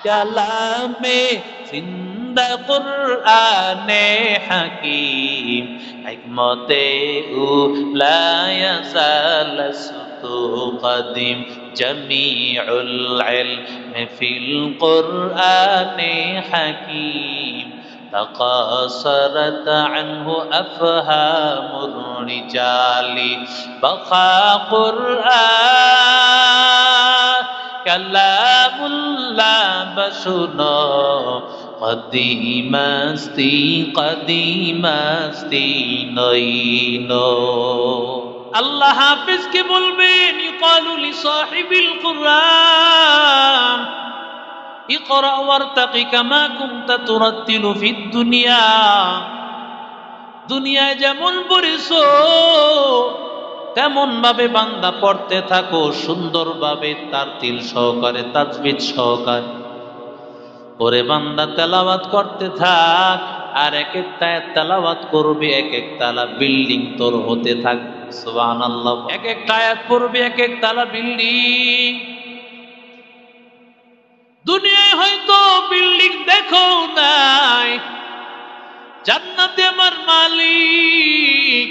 কালামে জিন্দা কুরআনে হাকিম হিকমতে লা ইয়াজাল সুতু কদিম জামিউল ইলমি ফিল কুরআনে হাকিম تقاصرت عنه أفهام الرجال بقى قرآن كلام الله بسنا قديم استی نইনো আল্লাহ হাফেজকে বলবেন ইকালু লিসাহিবিল কুরআন ইকরা ওয়ারতাকি কামা কুনতা তুরাত্তিলু ফিদ দুনিয়া দুনিয়ায় যেমন পড়েছো তেমন ভাবে বান্দা পড়তে থাকো সুন্দরভাবে তারতিল সহকারে তাজবিদ সহকারে পরে বান্দা তেলাওয়াত করতে থাক আর এক একটা তেলাওয়াত করবে এক এক তালা বিল্ডিং তোর হতে থাকবে সুবহানাল্লাহ এক একটা আয়াত পড়বে এক এক তালা বিল্ডিং দুনিয়ায় হয়তো বিল্ডিং দেখো নাই জান্নাতে আমার মালিক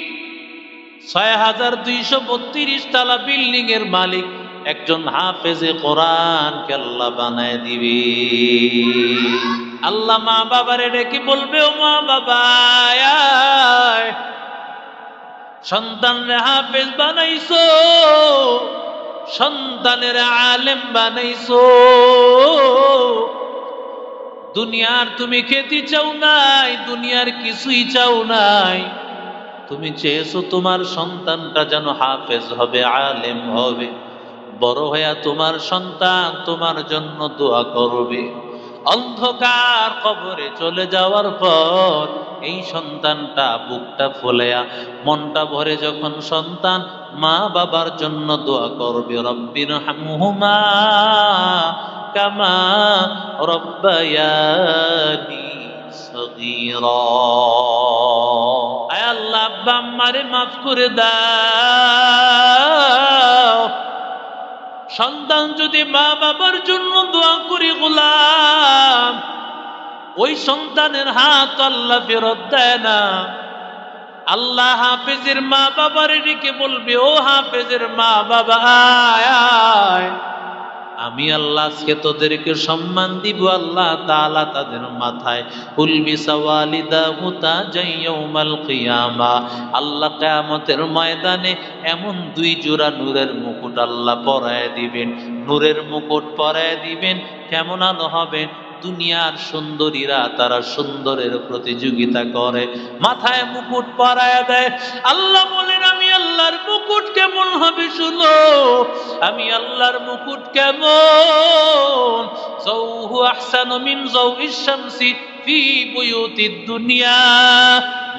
৬,২৩২ তালা বিল্ডিং এর মালিক একজন হাফেজে কোরআনকে আল্লাহ বানায় দিবে আল্লাহ মা বাবারে ডেকে বলবে ও মা বাবা সন্তানরে হাফেজ বানাইছো সন্তানের আলেম বানাইছো দুনিয়ার তুমি খেতে চাও নাই দুনিয়ার কিছুই চাও নাই তুমি চেয়েছো তোমার সন্তানটা যেন হাফেজ হবে আলেম হবে বড় হইয়া তোমার সন্তান তোমার জন্য দোয়া করবে অন্ধকার কবরে চলে যাওয়ার পর এই সন্তানটা বুকটা ফুলেয়া মনটা ভরে যখন সন্তান মা বাবার জন্য দোয়া করবে রব্বিরহামহুমা কামা রব্বায়ানি সগীরা আয় আল্লাহ আব্বা আম্মারে মাফ করে দাও সন্তান যদি মা বাবার জন্য দোয়া করে গোলাম ওই সন্তানের হাত আল্লাহ ফেরত দেয় না আল্লাহ হাফেজের মা বাবার ডেকে বলবে ও হাফেজের মা বাবা আয় আমি আল্লাহ আজকে তোদেরকে সম্মান দিব আল্লাহ তাআলা তাদের মাথায় উলবিসা ওয়ালিদাহু তাজান ইয়াউমাল কিয়ামা আল্লাহ কিয়ামতের ময়দানে এমন দুই জোড়া নূরের মুকুট আল্লাহ পরায় দিবেন নূরের মুকুট পরায় দিবেন কেমন আলো হবে দুনিয়ার সুন্দরীরা তারা সুন্দরের প্রতিযোগিতা করে মাথায় মুকুট পরায় দেয় আল্লাহ বলেন আমি আল্লাহর মুকুট কেমন হবে শুনো আমি আল্লাহর মুকুট কেমন যাওহু আহসানু মিন যাওইশ শামসি ফি বুয়ুতিদ দুনিয়া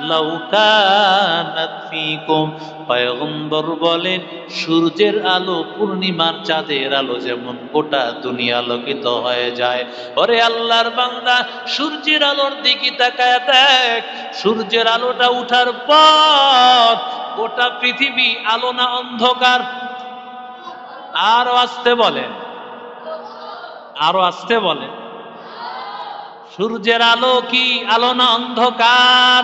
লাউ কানাত ফিকুম পয়গম্বর বলেন সূর্যের আলো পূর্ণিমার চাঁদের আলো যেমন গোটা দুনিয়া আলোকিত হয়ে যায় ওরে আল্লাহর বান্দা সূর্যের আলোর দিকে তাকায় দেখ সূর্যের আলোটা উঠার পর গোটা পৃথিবী আলো না অন্ধকার আরো আসতে বলেন আরো আসতে বলেন সূর্যের আলো কি আলো না অন্ধকার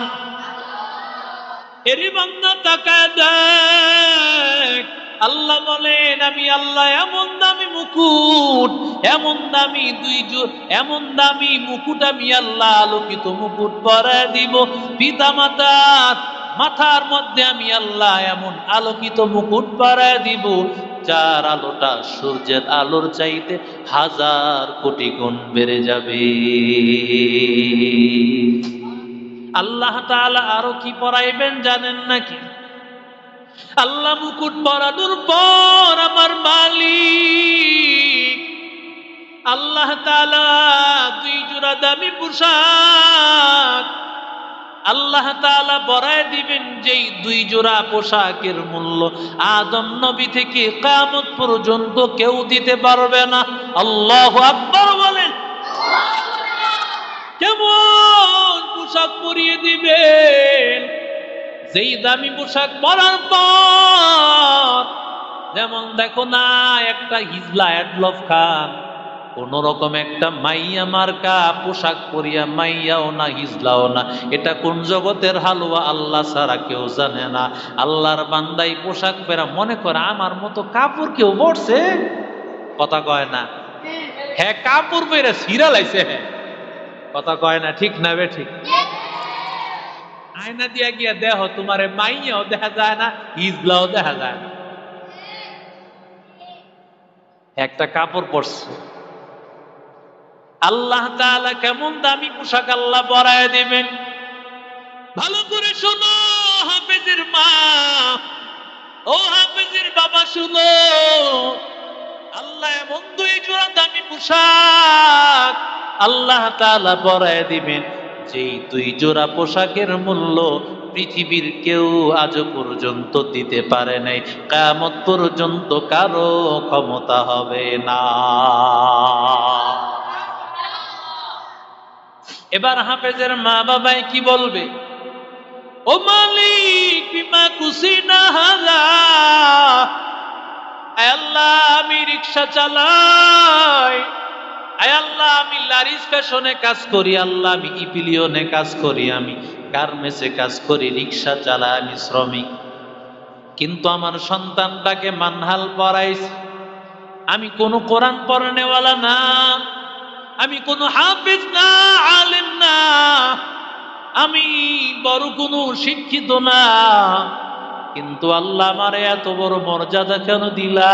এরি বান্দা তাকায় দেখ আল্লাহ বলেন আমি আল্লাহ এমন দামি মুকুট এমন দামি এমন দামি মুকুট আমি আল্লাহ আলোকিত মুকুট পরায় দিব পিতা মাতার মাথার মধ্যে আমি আল্লাহ এমন আলোকিত মুকুট পরায় দিব যার আলোটা সূর্যের আলোর চাইতে 1000 কোটি গুণ বেড়ে যাবে আল্লাহ তাআলা আরো কি পরাইবেন জানেন নাকি আল্লাহ মুকুট পরানোর পর আমার মালিক আল্লাহ তাআলা দুই জোড়া দামি পোশাক আল্লাহ তাআলা পরায় দিবেন যেই দুই জোড়া পোশাকের মূল্য আদম নবী থেকে কিয়ামত পর্যন্ত কেউ দিতে পারবে না আল্লাহু আকবার বলেন কেমন পোশাক পরিয়ে দিবেন যেই দামি পোশাক পরার পর যেমন দেখো না একটা হিজলা অ্যাডলফ খান কোন রকম একটা মাইয়া মার্কা পোশাক পরিয়া, মাইয়াও না হিজলাও না, এটা কোন জগতের হালুয়া আল্লাহ ছাড়া কেউ জানে না। আল্লাহর বান্দাই পোশাক পেরা মনে করে আমার মতো কাপড় কেউ পরছে, কথা কয় না। হ্যাঁ কাপড় পরে সিরা লাইছে, হ্যাঁ কথা কয় না, ঠিক না বে ঠিক? আয়না দিয়া গিয়া দেহ তোমারে মাইয়াও দেখা যায় না, হিজলাও দেখা যায় না, একটা কাপড় পরছে। আল্লাহ তাআলা কেমন দামি পোশাক আল্লাহ পরায় দিবেন, ভালো করে শোনো হাফেজের মা, ও হাফেজের বাবা শুনো, আল্লাহ এমন 2 জোড়া দামি পোশাক আল্লাহ তাআলা পরায় দিবেন, যেই 2 জোড়া পোশাকের মূল্য পৃথিবীর কেউ আজ পর্যন্ত দিতে পারে নাই, কিয়ামত পর্যন্ত কারো ক্ষমতা হবে না। এবার হাফেজের মা বাবাই কি বলবে, ও মালিক বিমা কুসিনা হাযা, আয় আল্লাহ আমি রিকশা চালাই, আয় আল্লাহ আমি লারিস ফ্যাশনে কাজ করি, আল্লাহ আমি ইপিলিয়নে কাজ করি, আমি গার্মেন্টসে কাজ করি, রিকশা চালাই, আমি শ্রমিক, কিন্তু আমার সন্তানটাকে মানহাল পড়াইছি, আমি কোনো কোরআন পড়ানেওয়ালা না, আমি কোনো হাফেজ না, আলেম না, আমি বড় কোনো শিক্ষিত না, কিন্তু আল্লাহ আমারে এত বড় মর্যাদা কেন দিলা?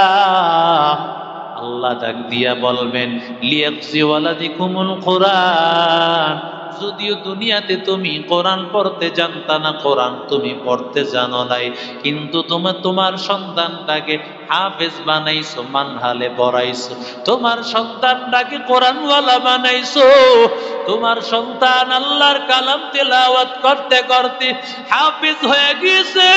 আল্লাহ ডাক দিয়া বলবেন, লিয়াকসি ওয়ালাদিকুমুল কোরআন, যদিও দুনিয়াতে তুমি কোরআন পড়তে জানতা না, কোরআন তুমি পড়তে জানো নাই, কিন্তু তোমার সন্তানটাকে হাফেজ বানাইছো, মানহালে পড়াইছো, তোমার সন্তানটাকে কোরআনওয়ালা বানাইছো, তোমার সন্তান আল্লাহর কালাম তেলাওয়াত করতে করতে হাফেজ হয়ে গেছে,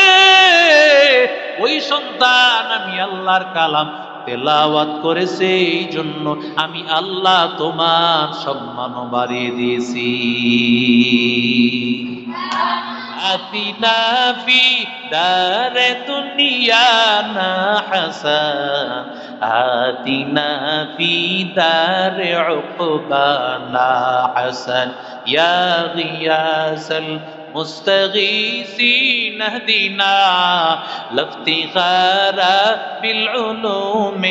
ওই সন্তান আমি আল্লাহর কালাম তেলাওয়াত করেছে, এই জন্য আমি আল্লাহ তোমার সম্মান বাড়িয়ে দিয়েছি। আতিনা ফি দারে দুনিয়া না হাসান, আতিনা ফি দারে উকবানা হাসান, ইয়া গিয়াসাল مستغيثين اهدنا لافتخارا بالعلوم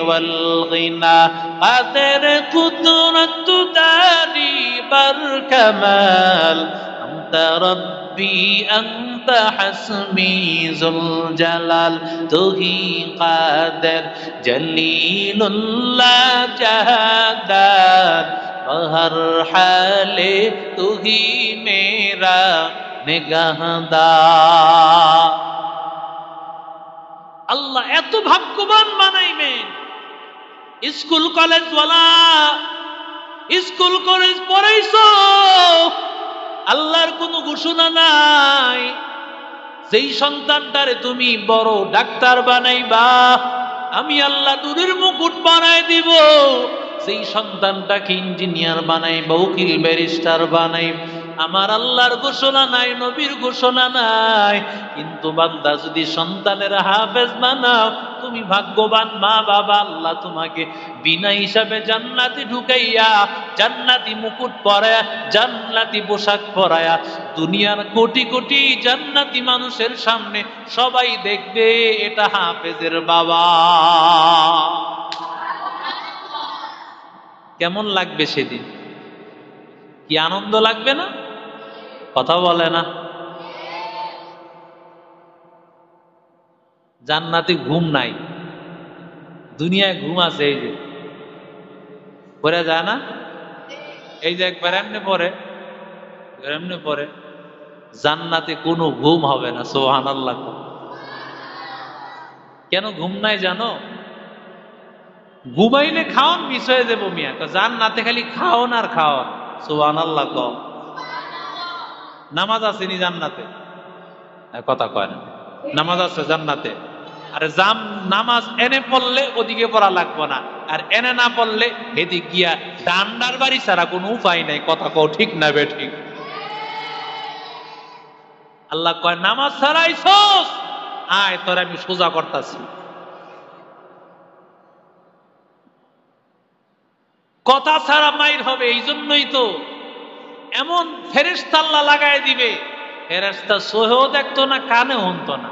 والغنى قادر قدرة داري بركمال أنت ربي أنت حسبي ذو الجلال تهي قادر جليل الله جهدان हर हाले तू ही मेरा निगाहदार। আল্লাহ এত ভাগ্যবান বানাইবেন, স্কুল কলেজ ওয়ালা, স্কুল কলেজ পড়াইছো, আল্লাহর কোনো ঘোষণা নাই, যেই সন্তানটারে তুমি বড় ডাক্তার বানাইবা, আমি আল্লাহ নূরের মুকুট বানাই দিব, সেই সন্তানটাকে ইঞ্জিনিয়ার বানাইবা, উকিল ব্যারিস্টার বানাইবা, আমার আল্লাহর ঘোষণা নাই, নবীর ঘোষণা নাই, কিন্তু বান্দা যদি সন্তানের হাফেজ বানাও, তুমি ভাগ্যবান মা বাবা, আল্লাহ তোমাকে বিনা হিসাবে জান্নাতে ঢুকাইয়া, জান্নাতি মুকুট পরায়া, জান্নাতি পোশাক পরায়া, দুনিয়ার কোটি কোটি জান্নাতি মানুষের সামনে সবাই দেখবে এটা হাফেজের বাবা। কেমন লাগবে সেদিন? কি আনন্দ লাগবে না? কথা বলে না। জান্নাতে ঘুম নাই, দুনিয়ায় ঘুম আছে, এই যে পরে যায় না, এই যে একবার এমনি পরে, এমনি পরে, জান্নাতে কোনো ঘুম হবে না। সুবহানাল্লাহ। কেন ঘুম নাই জানো? ঘুমাইলে খাওন মিস হয়ে যাবো মিয়া, জান্নাতে খালি খাওন আর খাওন। সুবহানাল্লাহ। কও নামাজ আসেনি জান্নাতে? কথা কয় না, নামাজ আছে জান্নাতে। আরে জাম নামাজ এনে পড়লে ওদিকে পড়া লাগবে না, আর এনে না পড়লে এদিক গিয়া ডান্ডার বাড়ি ছাড়া কোনো উপায় নাই। কথা কও ঠিক না বে ঠিক? আল্লাহ কয় নামাজ ছাড়াইছস, আয় তোর আমি সোজা করতাছি। কথা ছাড়া মাইর হবে। এই জন্যই তো এমন ফেরেশতা আল্লাহ লাগায় দিবে, ফেরেশতা সোহেও দেখতো না, কানে শুনতো না,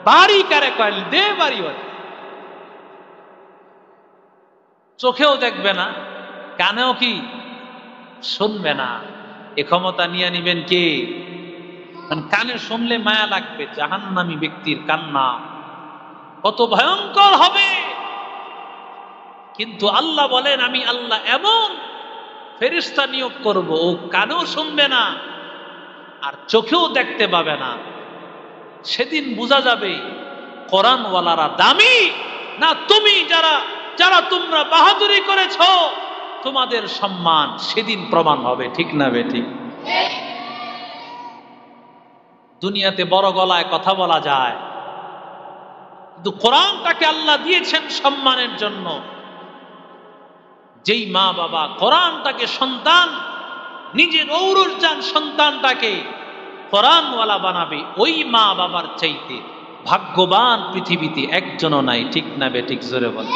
বাড়ি কারে কইল দে বাড়ি বাড়ি, চোখেও দেখবে না, কানেও কি শুনবে না। এ ক্ষমতা নিয়ে নিবেন কে? কানে শুনলে মায়া লাগবে। জাহান্নামী ব্যক্তির কান্না কত ভয়ঙ্কর হবে। কিন্তু আল্লাহ বলেন, আমি আল্লাহ এমন ফেরেশতা নিয়োগ করব, ও কানেও শুনবে না আর চোখেও দেখতে পাবে না। সেদিন বোঝা যাবে কোরআনওয়ালারা দামি না তুমি যারা যারা তোমরা বাহাদুরি করেছ, তোমাদের সম্মান সেদিন প্রমাণ হবে। ঠিক না বেঠিক? দুনিয়াতে বড় গলায় কথা বলা যায়, কিন্তু কোরআনটাকে আল্লাহ দিয়েছেন সম্মানের জন্য। যেই মা বাবা কোরআনটাকে সন্তান, নিজের ঔরজান সন্তানটাকে কোরআনওয়ালা বানাবে, ওই মা বাবার চাইতে ভাগ্যবান পৃথিবীতে একজনও নাই। ঠিক না বেঠিক? জোরে বলে।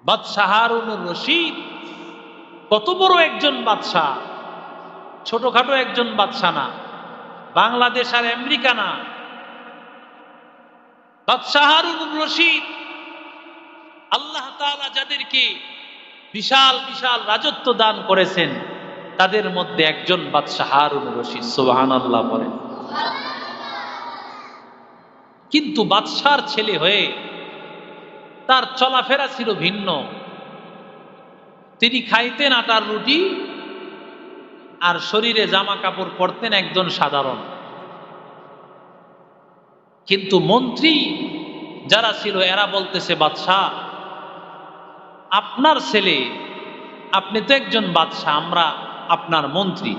বাদশাহ হারুনুর রশিদ কত বড় একজন বাদশাহ, ছোটখাটো একজন বাদশাহ না, বাংলাদেশ আর আমেরিকা না। বাদশাহ হারুনুর রশিদ, আল্লাহ তাআলা যাদেরকে বিশাল বিশাল রাজত্ব দান করেছেন, তাদের মধ্যে একজন বাদশাহ হারুনুর রশিদ। সুবহানাল্লাহ বলেন। কিন্তু বাদশার ছেলে হয়ে তার চলাফেরা ছিল ভিন্ন। তিনি খাইতেন আটার রুটি আর শরীরে জামা কাপড় পরতেন একজন সাধারণ। কিন্তু মন্ত্রী যারা ছিল এরা বলতেছে, বাদশাহ আপনার ছেলে, আপনি তো একজন বাদশাহ, আমরা আপনার মন্ত্রী,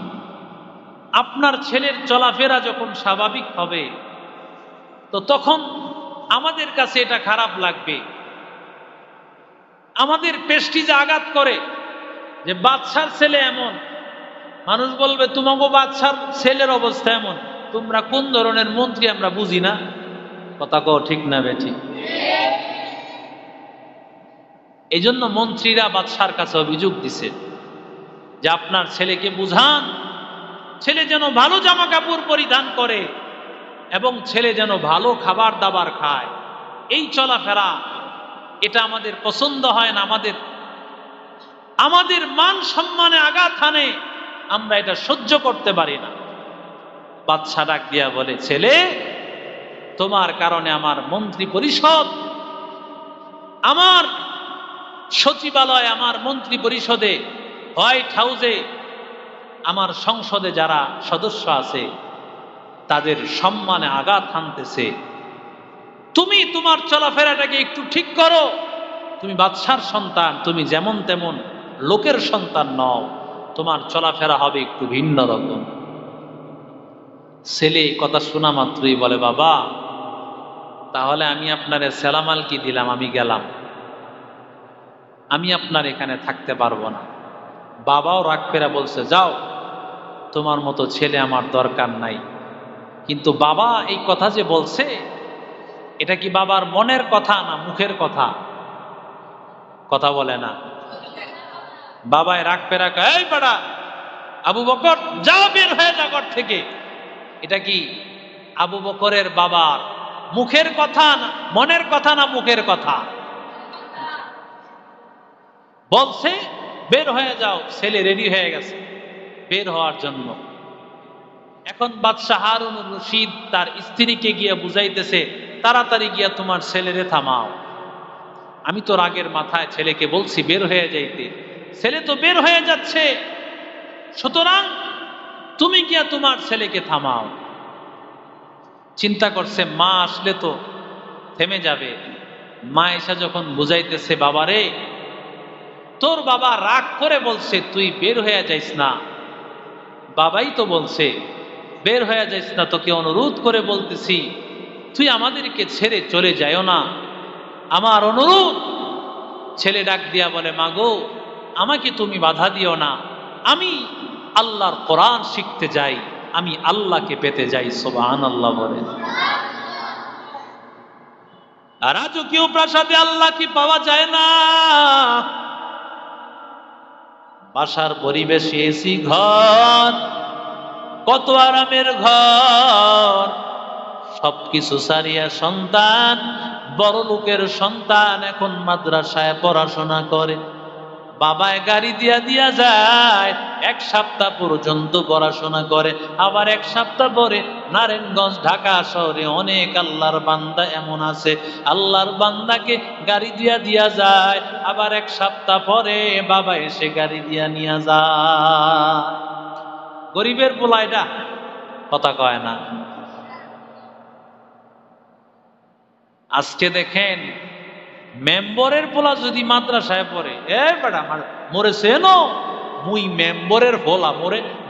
আপনার ছেলের চলাফেরা যখন স্বাভাবিক হবে তো তখন আমাদের কাছে এটা খারাপ লাগবে, আমাদের প্রেস্টিজে আঘাত করে যে বাদশার ছেলে এমন। মানুষ বলবে তোমাকে বাদশার ছেলের অবস্থা এমন, তোমরা কোন ধরনের মন্ত্রী আমরা বুঝি না। কথা কও ঠিক না বেঠি? এই জন্য মন্ত্রীরা বাদশার কাছে অভিযোগ দিছে যে আপনার ছেলেকে বুঝান, ছেলে যেন ভালো জামা কাপড় পরিধান করে এবং ছেলে যেন ভালো খাবার দাবার খায়। এই চলাফেরা এটা আমাদের পছন্দ হয় না, আমাদের মান সম্মানে আঘাত হানে, আমরা এটা সহ্য করতে পারি না। বাদশা ডাক দিয়া বলে, ছেলে তোমার কারণে আমার মন্ত্রী পরিষদ, আমার সচিবালয়, আমার মন্ত্রী পরিষদে, হোয়াইট হাউসে, আমার সংসদে যারা সদস্য আছে তাদের সম্মানে আঘাত হানতেছে। তুমি তোমার চলাফেরাটাকে একটু ঠিক করো। তুমি বাদশার সন্তান, তুমি যেমন তেমন লোকের সন্তান নও, তোমার চলাফেরা হবে একটু ভিন্ন রকম। ছেলে কথা শোনা মাত্রই বলে, বাবা তাহলে আমি আপনারে সেলামাল কি দিলাম, আমি গেলাম, আমি আপনার এখানে থাকতে পারবো না। বাবাও রাগ করে বলছে, যাও, তোমার মতো ছেলে আমার দরকার নাই। কিন্তু বাবা এই কথা যে বলছে, এটা কি বাবার মনের কথা না মুখের কথা? কথা বলে না। বাবায় রাগ পেরা কয়, এই বেটা আবু বকর যা, বের হয়ে যা ঘর থেকে। এটা কি আবু বকরের বাবার মুখের কথা না মনের কথা না মুখের কথা? বলছে বের হয়ে যাও। ছেলে রেডি হয়ে গেছে বের হওয়ার জন্য। এখন বাদশাহ হারুনুর রশিদ তার স্ত্রীকে গিয়ে বুঝাইতেছে, তাড়াতাড়ি গিয়া তোমার ছেলেরে থামাও। আমি তো রাগের মাথায় ছেলেকে বলছি বের হয়ে যাইতে, ছেলে তো বের হয়ে যাচ্ছে, সুতরাং তুমি গিয়া তোমার ছেলেকে থামাও। চিন্তা করছে মা আসলে তো থেমে যাবে। মা এসে যখন বুঝাইতেছে, বাবারে তোর বাবা রাগ করে বলছে তুই বের হয়ে যাইস না, বাবাই তো বলছে বের হয়ে যাইস না, তোকে অনুরোধ করে বলতেছি তুই আমাদেরকে ছেড়ে চলে যাইও না, আমার অনুরোধ। ছেলে ডাক দিয়া বলে, মাগো আমাকে তুমি বাধা দিও না, আমি আল্লাহর কোরআন শিখতে যাই, আমি আল্লাহকে পেতে যাই। সুবহানাল্লাহ বলে। আর রাজকীয় প্রাসাদে আল্লাহ কি পাওয়া যায় না? বাসার পরিবেশে এসি ঘর, কত আরামের ঘর, সবকিছু সারিয়া সন্তান, বড় লোকের সন্তান এখন মাদ্রাসায় পড়াশোনা করে। বাবায় গাড়ি দিয়া দিয়া যায়, এক সপ্তাহ পর্যন্ত পড়াশোনা করে, আবার এক সপ্তাহ পরে নারায়ণগঞ্জ ঢাকা শহরে অনেক আল্লাহর বান্দা এমন আছে, আল্লাহর বান্দাকে গাড়ি দিয়া দিয়া যায়, আবার এক সপ্তাহ পরে বাবা এসে গাড়ি দিয়া নিয়ে যায়। গরিবের পোলা এটা, কথা কয় না। আজকে দেখেন মেম্বরের পোলা যদি মাদ্রাসায় পড়ে, এ বেটা মোরে সেনো, মুই মেম্বরের পোলা,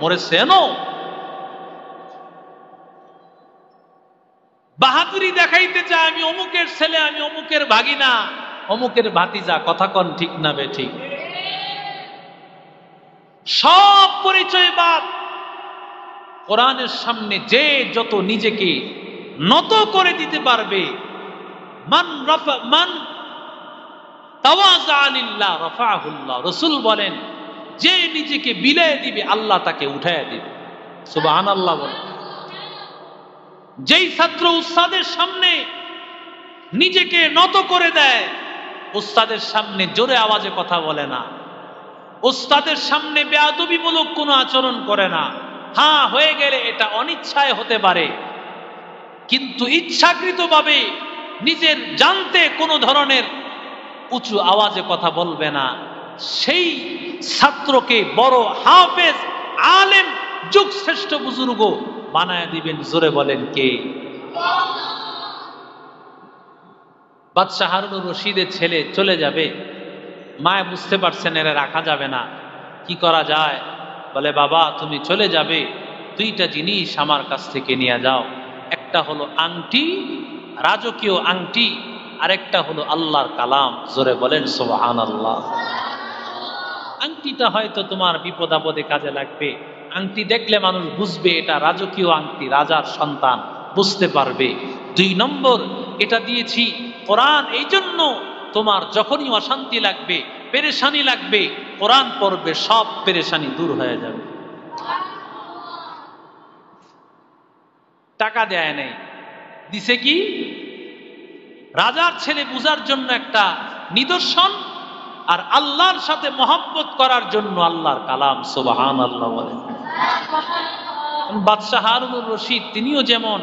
মোরে সেনো, বাহাদুরি দেখাইতে চায়, আমি অমুকের ছেলে, আমি অমুকের ভাগিনা, অমুকের ভাতিজা। কথা কন ঠিক না বে ঠিক? সব পরিচয় বাদ। কোরআনের সামনে যে যত নিজেকে নত করে দিতে পারবে, মান তাওয়াযা লিল্লাহ রাফাহুল্লাহ, রাসূল বলেন যে নিজেকে বিলিয়ে দিবে আল্লাহ তাকে উঠায় দিবে। সুবহানাল্লাহ বলেন। যেই ছাত্র উস্তাদের সামনে নিজেকে নত করে দেয়, উস্তাদের সামনে জোরে আওয়াজে কথা বলে না, উস্তাদের সামনে বেয়াদবিমূলক কোনো আচরণ করে না, হ্যাঁ হয়ে গেলে এটা অনিচ্ছায় হতে পারে, কিন্তু ইচ্ছাকৃতভাবে নিজের জানতে কোনো ধরনের উঁচু আওয়াজে কথা বলবে না, সেই ছাত্রকে বড় হাফেজ, আলেম, যুগ শ্রেষ্ঠ বুজুর্গ বানায় দিবেন। জোরে বলেন কে? বাদশাহ হারুনুর রশিদের ছেলে চলে যাবে, মায় বুঝতে পারছেন এরা রাখা যাবে না, কি করা যায়? বলে বাবা তুমি চলে যাবে, দুইটা জিনিস আমার কাছ থেকে নিয়ে যাও, একটা হলো আংটি, রাজকীয় আংটি, আরেকটা হলো আল্লাহর কালাম। জোরে বলেন সুবহানাল্লাহ। আংটিটা হয়তো তোমার বিপদ আপদে কাজে লাগবে, আংটি দেখলে মানুষ বুঝবে এটা রাজকীয় আংটি, রাজার সন্তান, বুঝতে পারবে। 2 নম্বর, এটা দিয়েছি কোরআন, এই জন্য তোমার যখনই অশান্তি লাগবে, পেরেশানি লাগবে, কোরআন পড়বে, সব পেরেশানি দূর হয়ে যাবে। টাকা দেয় নাই, দিছে কি? রাজার ছেলে বুঝার জন্য একটা নিদর্শন, আর আল্লাহর সাথে মহব্বত করার জন্য আল্লাহর কালাম। সুবহানাল্লাহ বলেন। বাদশাহ হারুনুর রশিদ তিনিও যেমন,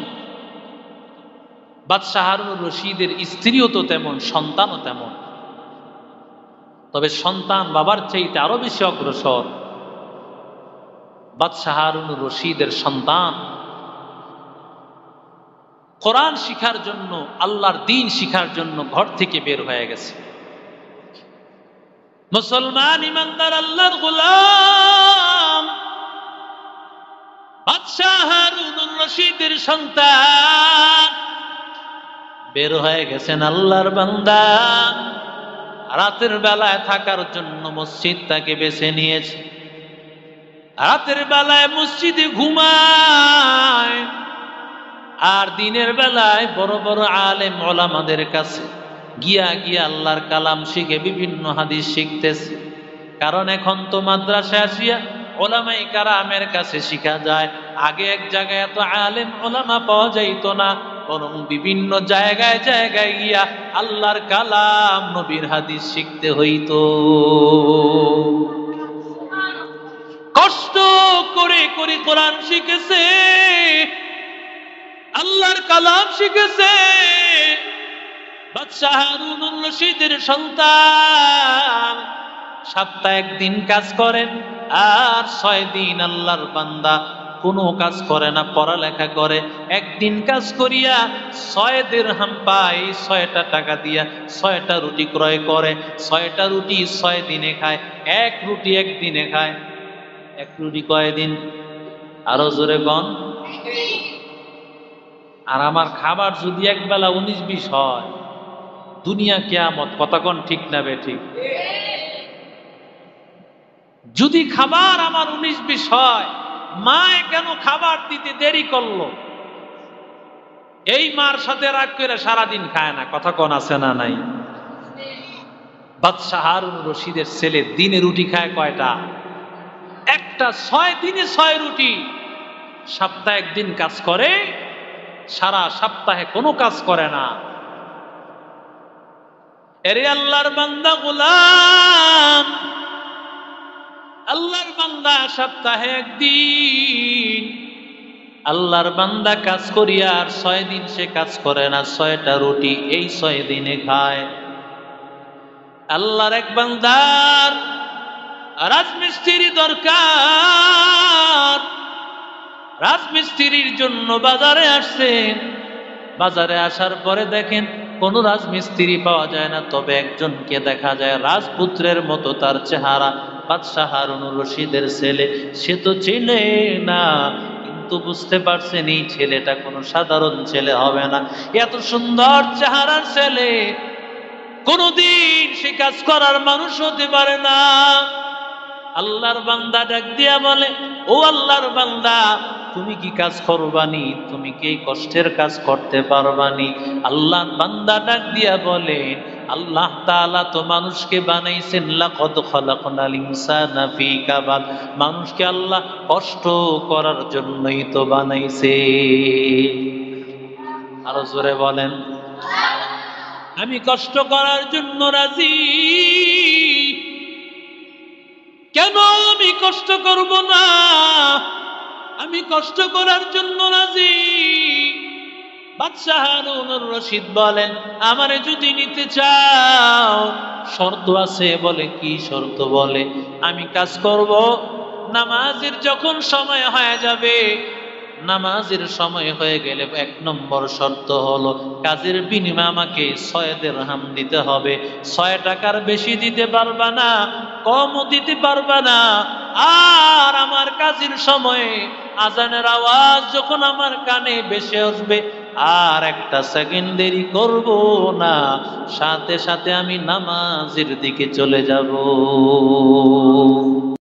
বাদশাহ হারুনুর রশিদের স্ত্রীও তো তেমন, সন্তানও তেমন, তবে সন্তান বাবার চাইতে আরো বেশি অগ্রসর। বাদশাহ হারুনুর রশিদের সন্তান কোরআন শিখার জন্য, আল্লাহর দ্বীন শিখার জন্য ঘর থেকে বের হয়ে গেছে। মুসলমান ইমানদার আল্লাহর গোলাম বাদশাহ হারুনুর রশিদের সন্তান বের হয়ে গেছেন। আল্লাহর বান্দা রাতের বেলায় থাকার জন্য মসজিদ তাকে বেছে নিয়েছে, রাতের বেলায় মসজিদে ঘুমায়, আর দিনের বেলায় বড় বড় আলেম ওলামাদের কাছে গিয়া গিয়া আল্লাহর কালাম শিখে বিভিন্ন হাদিস শিখতেছে। কারণ এখন তো মাদ্রাসায় আসিয়া ওলামায়ে কেরামের কাছে শিখা যায়। আগে এক জায়গায় এত আলেম ওলামা পাওয়া যাইতো না, বরং বিভিন্ন জায়গায় জায়গায় গিয়া আল্লাহর কালাম, নবীর হাদিস শিখতে হইতো। কষ্ট করে করে কোরআন শিখেছে, আল্লাহর কালাম শিখেছে। বাদশাহ হারুনুর রশিদের সন্তান সপ্তাহে 1 দিন কাজ করেন, আর 6 দিন আল্লাহর বান্দা কোনো কাজ করে না, পড়ালেখা করে। 1 দিন কাজ করিয়া 6 দিরহাম পায়, 6টা টাকা দিয়া 6টা রুটি ক্রয় করে। 6টা রুটি 6 দিনে খায়, 1 রুটি 1 দিনে খায়। 1 রুটি কয় দিন? আরো জোরে কন। আর আমার খাবার যদি একবেলা 19-20 হয়, দুনিয়া কিয়ামত। কথা কন ঠিক না বে ঠিক? যদি খাবার আমার 19-20 হয়, মায় কেন খাবার দিতে দেরি করলো? এই মার সাথে রাগ করে সারাদিন খায় না, কথা কোন আছে না নাই? বাদশাহ হারুন রশিদের ছেলে দিনে রুটি খায় কয়টা? একটা। 6 দিনে 6 রুটি। সপ্তাহে একদিন কাজ করে, সারা সপ্তাহে কোনো কাজ করে না। এরে আল্লাহর বান্দা গোলাম, আল্লাহর বান্দা সপ্তাহে একদিন আল্লাহর বান্দা কাজ করিয়া আর 6 দিন সে কাজ করে না, 6টা রুটি এই 6 দিনে খায়। আল্লাহর এক বান্দার রাজমিস্ত্রি দরকার, রাজমিস্ত্রির জন্য বাজারে আসছেন। বাজারে আসার পরে দেখেন কোন রাজমিস্ত্রি পাওয়া যায় না, তবে একজনকে দেখা যায়, রাজপুত্রের মতো তার চেহারা, বাদশাহ হারুনুর রশিদের ছেলে। সে তো চেনে না, কিন্তু বুঝতে পারছেন এই ছেলেটা কোনো সাধারণ ছেলে হবে না। এত সুন্দর চেহারার ছেলে কোনদিন সে কাজ করার মানুষ হতে পারে না। আল্লাহর বান্দা ডাক দিয়া বলে, ও আল্লাহর বান্দা, তুমি কি কাজ করবানি? তুমি কি এই কষ্টের কাজ করতে পারবানি? আল্লাহর বান্দা ডাক দিয়া বলে, আল্লাহ তাআলা তো মানুষকে বানাইছেন, লাকাদ খালাকনাল ইনসানা ফি কাবাদ, মানুষকে আল্লাহ কষ্ট করার জন্যই তো বানাইছে। আরো জোরে বলেন, আমি কষ্ট করার জন্য রাজি। কেন আমি কষ্ট করব না? আমি কষ্ট করার জন্য রাজি। বাদশাহ হারুনুর রশিদ বলেন, আমারে যদি নিতে চাও শর্ত আছে। বলে, কি শর্ত? বলে, আমি কাজ করব, নামাজের যখন সময় হয়ে যাবে, নামাজের সময় হয়ে গেলে 1 নম্বর শর্ত হলো কাজের বিনিময়ে আমাকে 6 দিরহাম দিতে হবে। 6 টাকার বেশি দিতে পারবা না, কমও দিতে পারবা না। আর আমার কাজের সময়ে আজানের আওয়াজ যখন আমার কানে ভেসে আসবে, আর 1টা সেকেন্ড দেরি করব না, সাথে সাথে আমি নামাজের দিকে চলে যাব।